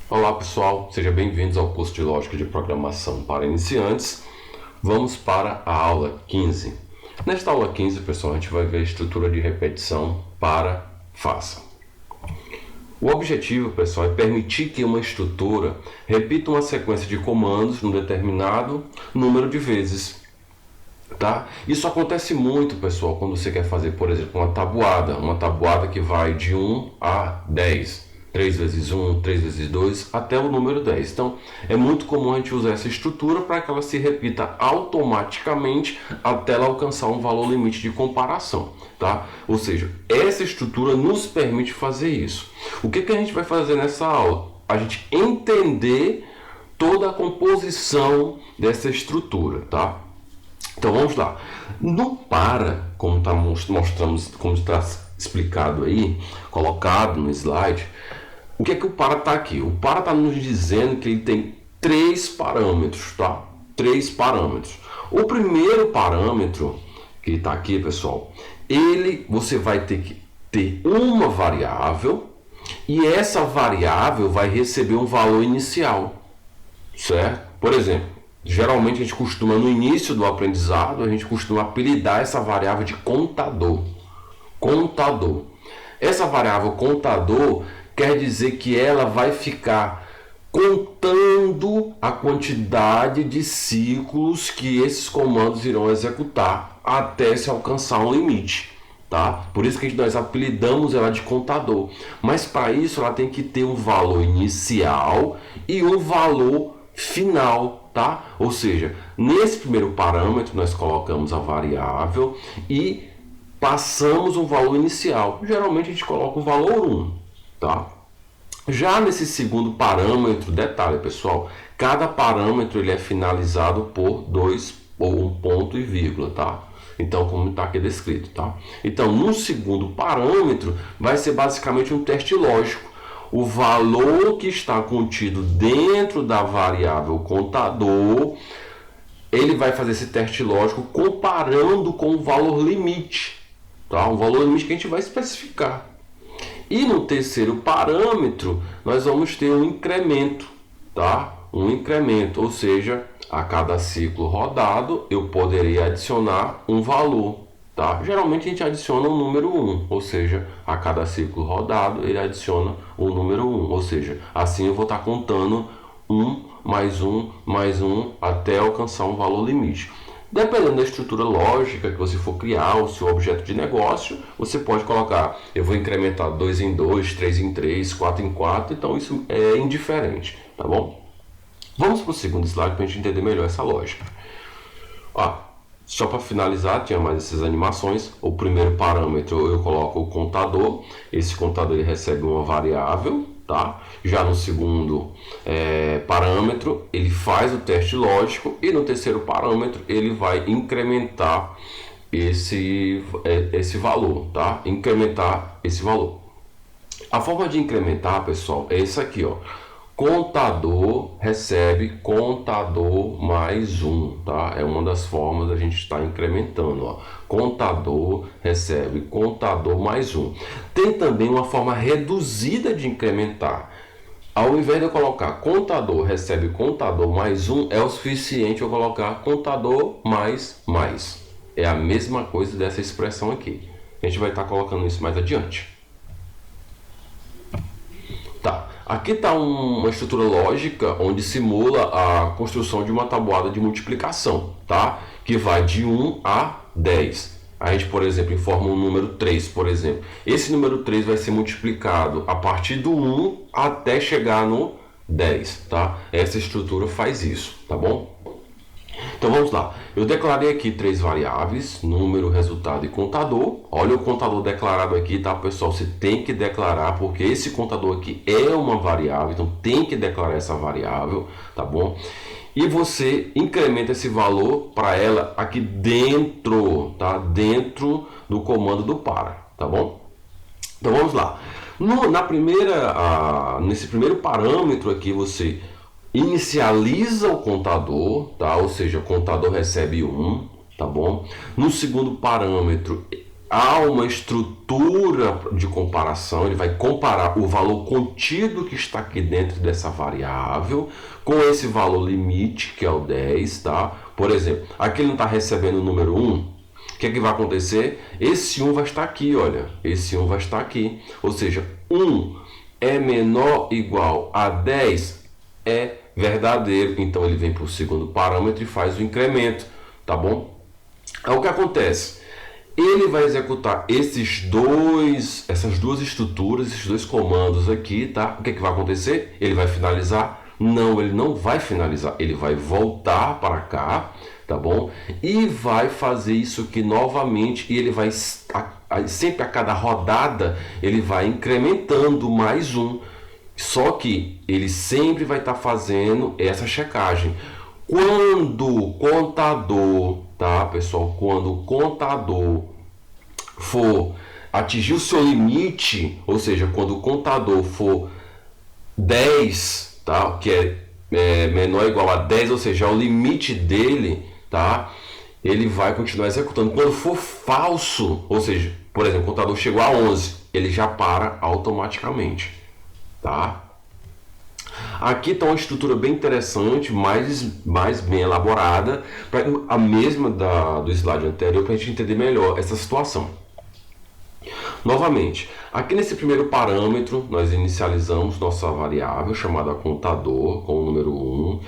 Olá pessoal, sejam bem-vindos ao curso de Lógica de Programação para Iniciantes. Vamos para a aula 15. Nesta aula 15, pessoal, a gente vai ver a estrutura de repetição para faça. O objetivo, pessoal, é permitir que uma estrutura repita uma sequência de comandos num determinado número de vezes. Tá? Isso acontece muito, pessoal, quando você quer fazer, por exemplo, uma tabuada que vai de 1 a 10. 3 vezes 1, 3 vezes 2, até o número 10. Então, é muito comum a gente usar essa estrutura para que ela se repita automaticamente até ela alcançar um valor limite de comparação. Tá? Ou seja, essa estrutura nos permite fazer isso. O que a gente vai fazer nessa aula? A gente entender toda a composição dessa estrutura. Tá? Então, vamos lá. No para, como mostramos, como está explicado aí, colocado no slide, o que é que o para está aqui? O para está nos dizendo que ele tem 3 parâmetros, tá? 3 parâmetros. O primeiro parâmetro que está aqui, pessoal, você vai ter que ter uma variável e essa variável vai receber um valor inicial, certo? Por exemplo, geralmente a gente costuma, no início do aprendizado, a gente costuma apelidar essa variável de contador. Contador. Essa variável contador quer dizer que ela vai ficar contando a quantidade de ciclos que esses comandos irão executar até se alcançar um limite. Tá? Por isso que nós apelidamos ela de contador. Mas para isso ela tem que ter um valor inicial e um valor final. Tá? Ou seja, nesse primeiro parâmetro nós colocamos a variável e passamos um valor inicial. Geralmente a gente coloca o valor 1. Tá? Já nesse segundo parâmetro, detalhe pessoal, cada parâmetro ele é finalizado por 2 ou um ponto e vírgula, tá? Então, como está aqui descrito, tá? Então, no segundo parâmetro vai ser basicamente um teste lógico. O valor que está contido dentro da variável contador, ele vai fazer esse teste lógico comparando com o valor limite, tá? Um valor limite que a gente vai especificar. E no terceiro parâmetro, nós vamos ter um incremento, tá? Um incremento, ou seja, a cada ciclo rodado, eu poderei adicionar um valor, tá? Geralmente a gente adiciona o número 1, ou seja, a cada ciclo rodado, ele adiciona o número 1, ou seja, assim eu vou estar contando 1 mais 1 mais 1 até alcançar um valor limite. Dependendo da estrutura lógica que você for criar, o seu objeto de negócio, você pode colocar, eu vou incrementar 2 em 2, 3 em 3, 4 em 4, então isso é indiferente, tá bom? Vamos para o segundo slide para a gente entender melhor essa lógica. Só para finalizar, tinha mais essas animações. O primeiro parâmetro eu coloco o contador, esse contador ele recebe uma variável. Tá? Já no segundo parâmetro, ele faz o teste lógico e no terceiro parâmetro ele vai incrementar esse valor, tá? Incrementar esse valor. A forma de incrementar, pessoal, é isso aqui, ó. Contador recebe contador mais 1, tá? É uma das formas da gente estar incrementando, ó. Contador recebe contador mais 1. Tem também uma forma reduzida de incrementar. Ao invés de eu colocar contador recebe contador mais 1, é o suficiente eu colocar contador mais mais. É a mesma coisa dessa expressão aqui. A gente vai estar colocando isso mais adiante. Tá. Aqui está uma estrutura lógica onde simula a construção de uma tabuada de multiplicação, tá? Que vai de 1 a 10. A gente, por exemplo, informa um número 3, por exemplo. Esse número 3 vai ser multiplicado a partir do 1 até chegar no 10, tá? Essa estrutura faz isso, tá bom? Então vamos lá, eu declarei aqui 3 variáveis, número, resultado e contador. Olha o contador declarado aqui, tá pessoal? Você tem que declarar, porque esse contador aqui é uma variável, então tem que declarar essa variável, tá bom? E você incrementa esse valor para ela aqui dentro, tá? Dentro do comando do para, tá bom? Então vamos lá. Nesse primeiro parâmetro aqui você inicializa o contador, tá? Ou seja, o contador recebe 1, tá bom? No segundo parâmetro, há uma estrutura de comparação, ele vai comparar o valor contido que está aqui dentro dessa variável com esse valor limite, que é o 10, tá? Por exemplo, aqui ele não está recebendo o número 1, o que é que vai acontecer? Esse 1 vai estar aqui, olha, esse 1 vai estar aqui, ou seja, 1 é menor ou igual a 10 é verdadeiro, então ele vem para o segundo parâmetro e faz o incremento, tá bom? Aí o que acontece? Ele vai executar essas duas estruturas, esses dois comandos aqui, tá? O que é que vai acontecer? Ele vai finalizar? Não, ele não vai finalizar, ele vai voltar para cá, tá bom? E vai fazer isso aqui novamente, e ele vai, sempre a cada rodada, ele vai incrementando mais um. Só que ele sempre vai estar fazendo essa checagem. Quando o contador, tá, pessoal? Quando o contador for atingir o seu limite, ou seja, quando o contador for 10, tá, que é menor ou igual a 10, ou seja, é o limite dele, tá, ele vai continuar executando. Quando for falso, ou seja, por exemplo, o contador chegou a 11, ele já para automaticamente, tá? Aqui está uma estrutura bem interessante, mais bem elaborada, a mesma do slide anterior, para a gente entender melhor essa situação. Novamente, aqui nesse primeiro parâmetro, nós inicializamos nossa variável chamada contador, com o número 1.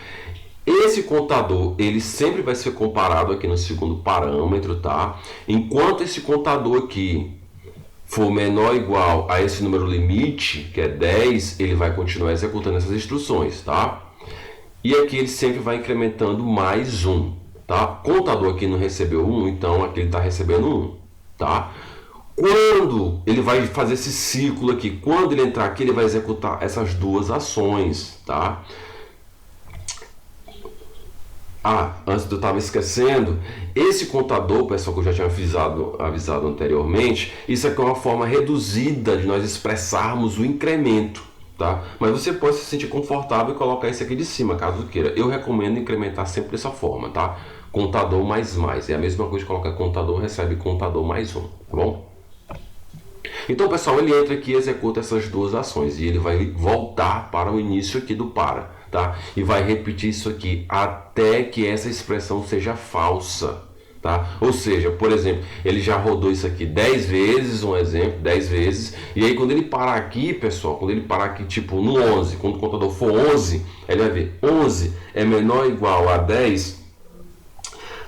Esse contador, ele sempre vai ser comparado aqui no segundo parâmetro, tá? Enquanto esse contador aqui for menor ou igual a esse número limite, que é 10, ele vai continuar executando essas instruções, tá? E aqui ele sempre vai incrementando mais um, tá? Contador aqui não recebeu 1, então aqui ele está recebendo 1, tá? Quando ele vai fazer esse ciclo aqui, quando ele entrar aqui, ele vai executar essas duas ações, tá? Antes eu estava esquecendo, esse contador, pessoal, que eu já tinha avisado anteriormente, isso aqui é uma forma reduzida de nós expressarmos o incremento, tá? Mas você pode se sentir confortável e colocar esse aqui de cima, caso queira. Eu recomendo incrementar sempre dessa forma, tá? Contador mais. É a mesma coisa de colocar contador, recebe contador mais 1, tá bom? Então, pessoal, ele entra aqui e executa essas duas ações e ele vai voltar para o início aqui do para, tá? E vai repetir isso aqui até que essa expressão seja falsa, tá? Ou seja, por exemplo, ele já rodou isso aqui 10 vezes, um exemplo, 10 vezes, e aí quando ele parar aqui, pessoal, quando ele parar aqui tipo no 11, quando o contador for 11, ele vai ver 11 é menor ou igual a 10,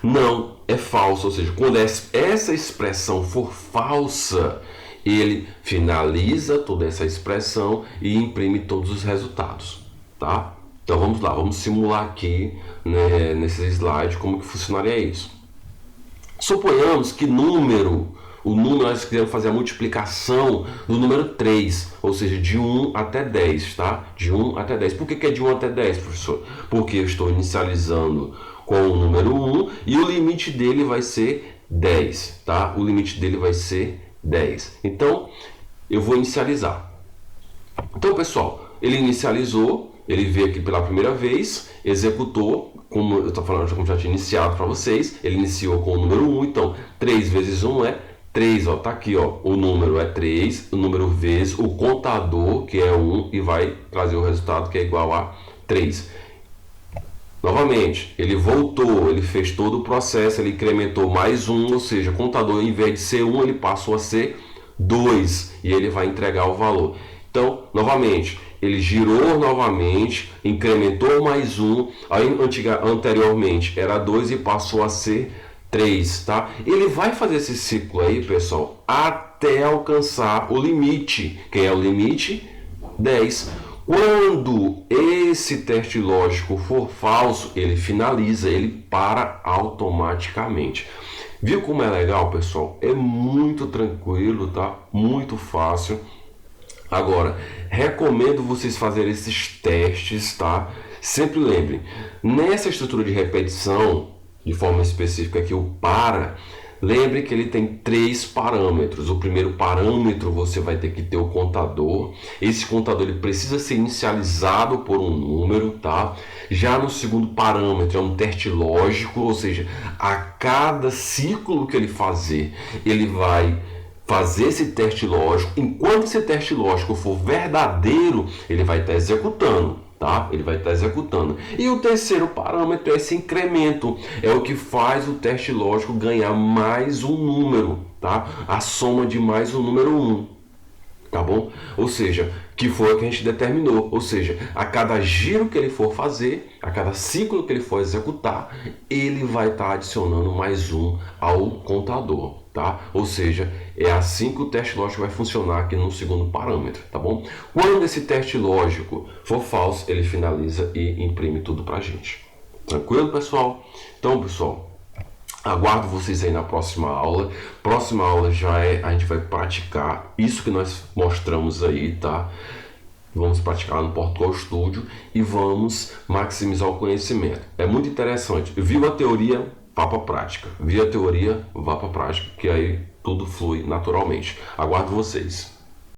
não, é falso, ou seja, quando essa expressão for falsa, ele finaliza toda essa expressão e imprime todos os resultados, tá? Então vamos lá, vamos simular aqui, né, nesse slide como que funcionaria isso. Suponhamos que o número nós queremos fazer a multiplicação do número 3, ou seja, de 1 até 10, tá? De 1 até 10. Por que é de 1 até 10, professor? Porque eu estou inicializando com o número 1 e o limite dele vai ser 10, tá? O limite dele vai ser 10. Então, eu vou inicializar. Então, pessoal, ele inicializou, ele veio aqui pela primeira vez, executou, como eu estou falando, como já tinha iniciado para vocês, ele iniciou com o número 1, então 3 vezes 1 é 3, ó, tá aqui, ó, o número é 3, o número vezes o contador, que é 1, e vai trazer o resultado que é igual a 3. Novamente, ele voltou, ele fez todo o processo, ele incrementou mais 1, ou seja, o contador, em vez de ser 1, ele passou a ser 2, e ele vai entregar o valor. Então, novamente, ele girou novamente, incrementou mais 1, aí anteriormente era 2 e passou a ser 3, tá? Ele vai fazer esse ciclo aí, pessoal, até alcançar o limite. Quem é o limite? 10. Quando esse teste lógico for falso, ele finaliza, ele para automaticamente. Viu como é legal, pessoal? É muito tranquilo, tá? Muito fácil. Agora, recomendo vocês fazerem esses testes, tá? Sempre lembrem, nessa estrutura de repetição, de forma específica aqui, o para, Lembre que ele tem 3 parâmetros. O primeiro parâmetro você vai ter que ter o contador. Esse contador ele precisa ser inicializado por um número, tá? Já no segundo parâmetro é um teste lógico, ou seja, a cada ciclo que ele fazer, ele vai fazer esse teste lógico. Enquanto esse teste lógico for verdadeiro, ele vai estar executando. Tá? Ele vai estar executando. E o terceiro parâmetro é esse incremento. É o que faz o teste lógico ganhar mais um número. Tá? A soma de mais um número 1. Tá bom? Ou seja, que foi o que a gente determinou. Ou seja, a cada giro que ele for fazer, a cada ciclo que ele for executar, ele vai estar adicionando mais um ao contador. Tá? Ou seja, é assim que o teste lógico vai funcionar aqui no segundo parâmetro, tá bom? Quando esse teste lógico for falso, ele finaliza e imprime tudo pra gente. Tranquilo, pessoal? Então, pessoal, aguardo vocês aí na próxima aula. Próxima aula a gente vai praticar isso que nós mostramos aí, tá? Vamos praticar no Portugal Studio e vamos maximizar o conhecimento. É muito interessante. Viu a teoria, vá para a prática. Viu a teoria, vá para a prática, que aí tudo flui naturalmente. Aguardo vocês.